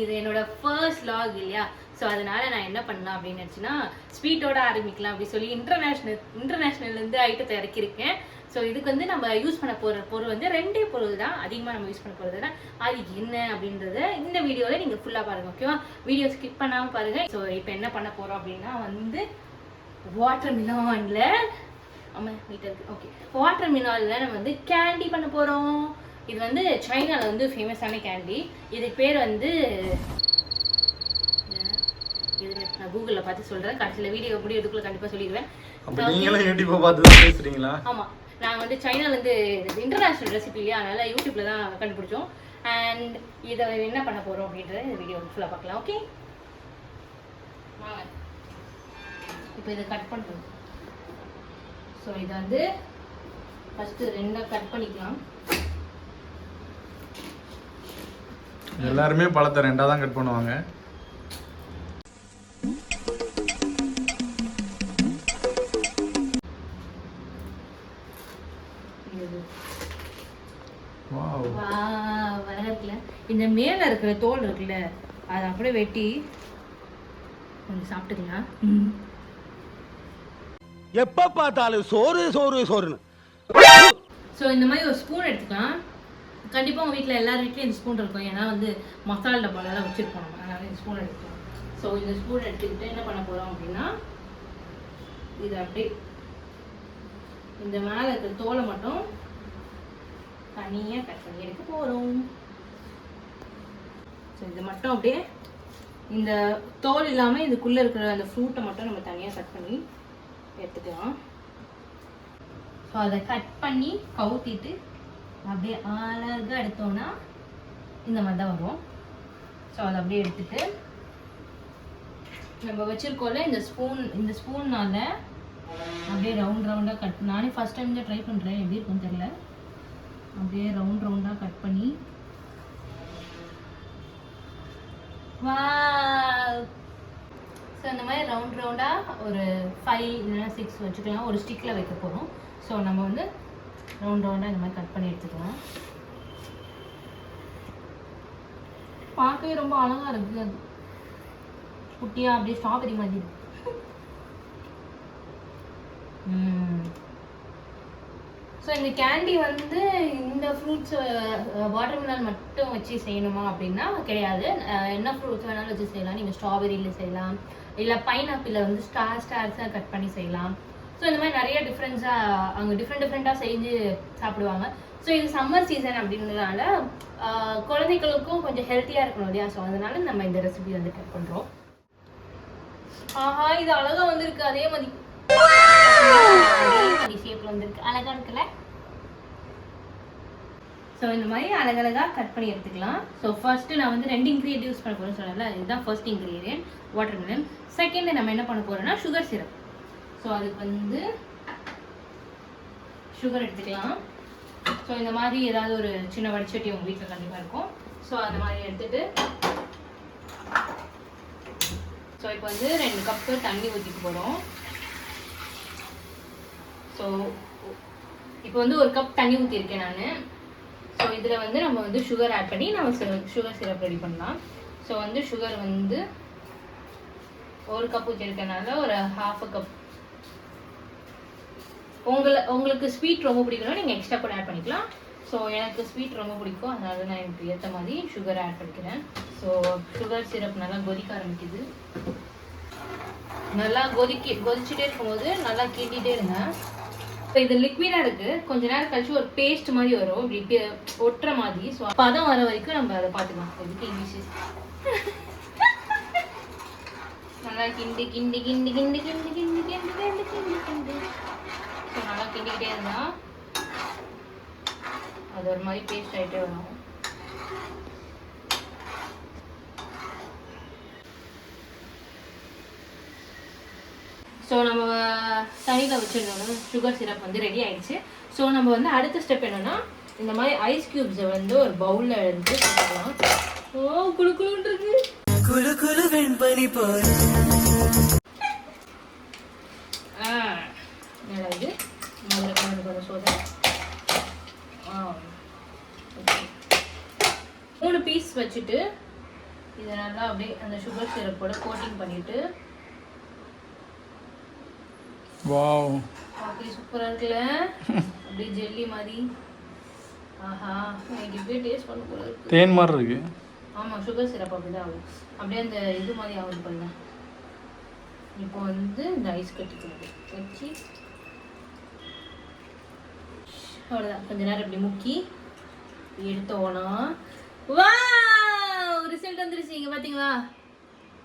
இது என்னோட first vlog இல்லையா. ஸோ அதனால நான் என்ன பண்ணலாம் அப்படின்னு நினச்சின்னா ஸ்வீட்டோட ஆரம்பிக்கலாம் அப்படி சொல்லி இன்டர்நேஷ்னல்லேருந்து ஐட்டத்தை இறக்கியிருக்கேன். ஸோ இதுக்கு வந்து நம்ம யூஸ் பண்ண போகிற பொருள் வந்து 2 பொருள் தான் அதிகமாக நம்ம யூஸ் பண்ண போகிறது தான். அது என்ன அப்படின்றத இந்த வீடியோவில் நீங்கள் ஃபுல்லாக பாருங்கள், ஓகேவா? வீடியோ ஸ்கிப் பண்ணாமல் பாருங்கள். ஸோ இப்போ என்ன பண்ண போகிறோம் அப்படின்னா வந்து வாட்டர் மிலானில் வாட்டர் மிலானில் நம்ம வந்து கேண்டி பண்ண போகிறோம். இது வந்து சைனாவில் வந்து ஃபேமஸான கேண்டி. இதுக்கு பேர் வந்து இது நான் கூகுளில் பார்த்து சொல்கிறேன். கடைசியில் வீடியோ முடியறதுக்குள்ள கண்டிப்பாக சொல்லிடுவேன். நீங்களும் யூடியூப்பை பார்த்து தான் பேசுகிறீங்களா? ஆமாம், நாங்கள் வந்து சைனாலேருந்து இன்டர்நேஷ்னல் ரெசிபி இல்லையா, அதனால் யூடியூப்பில் தான் கண்டுபிடிச்சோம். அண்ட் இதை என்ன பண்ண போகிறோம் அப்படின்றத இந்த வீடியோ ஃபுல்லாக பார்க்கலாம். ஓகே, வாங்க இப்போ இதை கட் பண்ணுறோம். ஸோ இதை வந்து ஃபஸ்ட்டு 2 கட் பண்ணிக்கலாம். எல்லாருமே பழத்தை 2 தான் கட் பண்ணுவாங்க. இந்த மேல இருக்கிற தோல் இருக்குல்ல, அதை அப்படியே வெட்டி கொஞ்சம் சாப்பிட்டுக்கலாம். எப்ப பார்த்தாலும் சோறு சோறு சோறுன்னு. ஸோ இந்த மாதிரி ஒரு ஸ்பூன் எடுத்துக்கலாம். கண்டிப்பாக உங்கள் வீட்டில் எல்லார் வீட்லேயும் இந்த ஸ்பூன் இருக்கும், ஏன்னா வந்து மசாலா டப்பாலெல்லாம் வச்சுருப்போம். அதனால இந்த ஸ்பூன் எடுத்துக்கலாம். ஸோ இந்த ஸ்பூன் எடுத்துக்கிட்டு என்ன பண்ண போகிறோம் அப்படின்னா இதை அப்படியே இந்த மேலே இருக்கிற தோலை மட்டும் தனியாக கட் பண்ணி எடுக்க போகிறோம். ஸோ இது மட்டும் அப்படியே இந்த தோல் இல்லாமல் இதுக்குள்ளே இருக்கிற அந்த ஃப்ரூட்டை மட்டும் நம்ம தனியாக கட் பண்ணி எடுத்துக்கலாம். ஸோ அதை கட் பண்ணி கவுத்திட்டு அப்படியே அழகாக எடுத்தோன்னா இந்த மாதிரி தான் வரும். ஸோ அதை அப்படியே எடுத்துட்டு நம்ம வச்சுருக்கோம்ல இந்த ஸ்பூன்னால் அப்படியே ரவுண்டாக கட் பண்ணி, நானே ஃபஸ்ட் டைம் தான் ட்ரை பண்ணுறேன், எப்படி இருக்குன்னு தெரியல. அப்படியே ரவுண்டாக கட் பண்ணி ஸோ இந்த மாதிரி ரவுண்டாக ஒரு 5 இல்லைன்னா 6 வச்சுக்கலாம். ஒரு ஸ்டிக்கில் வைக்க போகிறோம். ஸோ நம்ம வந்து ரவுண்டாக இந்த மாதிரி கட் பண்ணி எடுத்துக்கலாம். பார்க்கவே ரொம்ப அழகாக இருக்குது. அது குட்டியாக அப்படியே ஸ்ட்ராபெரி மாதிரி இருக்கு. ஸோ இந்த கேண்டி வந்து இந்த ஃப்ரூட்ஸ் வாட்டர் மிலான் மட்டும் வச்சு செய்யணுமா அப்படின்னா கிடையாது. என்ன ஃப்ரூட்ஸ் வேணாலும் வச்சு செய்யலாம். நீங்கள் ஸ்ட்ராபெரியில் செய்யலாம், இல்லை பைனாப்பிளில் வந்து ஸ்டார்ஸாக கட் பண்ணி செய்யலாம். ஸோ இந்த மாதிரி நிறைய டிஃப்ரெண்ட்ஸாக அங்கே டிஃப்ரெண்ட்டாக செஞ்சு சாப்பிடுவாங்க. ஸோ இது சம்மர் சீசன் அப்படின்றதுனால குழந்தைகளுக்கும் கொஞ்சம் ஹெல்த்தியாக இருக்கணும் இல்லையா. ஸோ அதனால நம்ம இந்த ரெசிபி வந்து ட்ரை பண்ணுறோம். ஆஹா, இது அழகாக வந்திருக்கு. அதே மாதிரி ஷேப்ல வந்திருக்கு, அழகா இருக்குல்ல. ஸோ இந்த மாதிரி அழகழகா கட் பண்ணி எடுத்துக்கலாம். ஸோ ஃபர்ஸ்ட் நான் வந்து 2 இன்க்ரீடியன்ட் யூஸ் பண்ண போறேன்னு சொன்னேன்ல, இதுதான் first ingredient water Milan. Second நம்ம என்ன பண்ண போறோம்னா சுகர் சிரப். ஸோ அதுக்கு வந்து சுகர் எடுத்துக்கலாம். ஸோ இந்த மாதிரி ஏதாவது ஒரு சின்ன வடிச்சட்டி உங்கள் வீட்டில் கண்டிப்பாக இருக்கும். ஸோ அந்த மாதிரி எடுத்துட்டு ஸோ இப்போ வந்து 2 கப்பு தண்ணி ஊற்றிட்டு போகிறோம். ஸோ இப்போ வந்து 1 கப் தண்ணி ஊற்றிருக்கேன் நான். ஸோ இதில் வந்து நம்ம வந்து சுகர் ஆட் பண்ணி நம்ம சுகர் சிரப் ரெடி பண்ணலாம். ஸோ வந்து சுகர் வந்து 1 கப் ஊற்றிருக்கனால ஒரு 1/2 கப். உங்களுக்கு ஸ்வீட் ரொம்ப பிடிக்கணும், நீங்கள் எக்ஸ்ட்ரா கூட ஆட் பண்ணிக்கலாம். ஸோ எனக்கு ஸ்வீட் ரொம்ப பிடிக்கும், அதனால நான் எனக்கு ஏற்ற மாதிரி சுகர் ஆட் பண்ணிக்கிறேன். ஸோ சுகர் சிரப் நல்லா கொதிக்க ஆரம்பிக்குது. நல்லா கொதிச்சுட்டே இருக்கும்போது நல்லா கிண்டிகிட்டே இருங்க. இப்போ இது லிக்விடாக இருக்குது, கொஞ்ச நேரம் கழிச்சு ஒரு பேஸ்ட் மாதிரி வரும், இப்படி ஒட்டுற மாதிரி. ஸோ பதம் வர வரைக்கும் நம்ம அதை பார்த்துக்கலாம். இதுக்கு இங்கிலீஷ் நல்லா கிண்டி கிண்டி கிண்டி கிண்டி கிண்டி கிண்டி கிண்டி கிண்டி கிண்டி கிண்டி ஸோ நல்லா கிண்டிக்கிட்டே இருந்தா அது ஒரு மாதிரி பேஸ்ட் ஆகிட்டே வரும். ஸோ நம்ம தண்ணியில் வச்சுருந்தோம், சுகர் சிரப் வந்து ரெடி ஆயிடுச்சு. ஸோ நம்ம வந்து அடுத்த ஸ்டெப் என்னென்னா இந்த மாதிரி ஐஸ் க்யூப்ஸை வந்து ஒரு பவுலில் எடுத்து போட்டுக்கலாம். ஓ குளு குளுன்னு இருக்கு, குளு குளு வெண்பனி போல. இது முதல்ல சோதனை 3 பீஸ் வச்சுட்டு இதை நல்லா அப்படியே அந்த சுகர் சிரப்போட கோட்டிங் பண்ணிட்டு வாவ் ஓகே சூப்பராக இருக்குல்ல அப்படியே ஜெல்லி மாதிரி ஆஹா எனக்கு இப்படியே டேஸ்ட் பண்ண போல இருக்கு தேன் மாதிரி இருக்கு ஆமாம் சுகர் சிரப் அப்படிதான் ஆகும் அப்படியே அந்த இது மாதிரி ஆகுது பாருங்க இப்போ வந்து இந்த ஐஸ் கட்டிக்கிறது வச்சு அவ்வளோதான் கொஞ்ச நேரம் இப்படி முக்கி எடுத்தோன்னா வா ரிசல்ட் வந்துருச்சு இங்கே பார்த்தீங்களா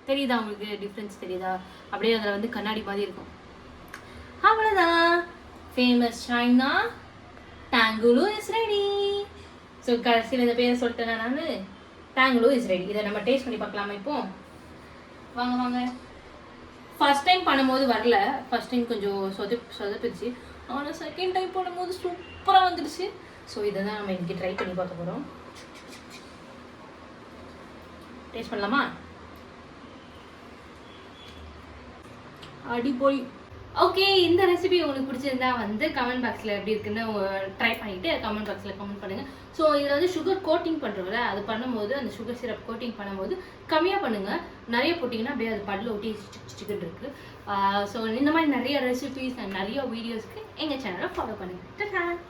தெரியுதா உங்களுக்கு டிஃப்ரென்ஸ் தெரியுதா அப்படியே அதில் வந்து கண்ணாடி மாதிரி இருக்கும் அவ்வளோதான் ஃபேமஸ் சைனா டேங்குலு இஸ் ரெடி ஸோ கடைசியில் இந்த பேரை சொல்லிட்டேன் நான் டேங்குலு இஸ் ரெடி இதை நம்ம டேஸ்ட் பண்ணி பார்க்கலாமா இப்போ வாங்க வாங்க ஃபர்ஸ்ட் டைம் பண்ணும்போது வரல ஃபர்ஸ்ட் டைம் கொஞ்சம் சொதப்பிடுச்சு ஆனால் செகண்ட் டைம் பண்ணும்போது சூப்பராக வந்துடுச்சு ஸோ இதை தான் நம்ம இன்றைக்கி ட்ரை பண்ணி பார்க்க போகிறோம் டேஸ்ட் பண்ணலாமா அடிப்பொலி ஓகே இந்த ரெசிபி உங்களுக்கு பிடிச்சிருந்தா வந்து கமெண்ட் பாக்ஸில் எப்படி இருக்குன்னு ட்ரை பண்ணிவிட்டு கமெண்ட் பாக்ஸில் கமெண்ட் பண்ணுங்கள் ஸோ இதில் வந்து சுகர் கோட்டிங் பண்ணுறோம்ல அது பண்ணும்போது அந்த சுகர் சிரப் கோட்டிங் பண்ணும்போது கம்மியாக பண்ணுங்கள் நிறைய போட்டிங்கன்னா அப்படியே அது பல்ல ஒட்டி சிக்கன் இருக்குது ஸோ இந்த மாதிரி நிறைய ரெசிபிஸ் அண்ட் நிறைய வீடியோஸ்க்கு எங்கள் சேனலை ஃபாலோ பண்ணுங்கள்.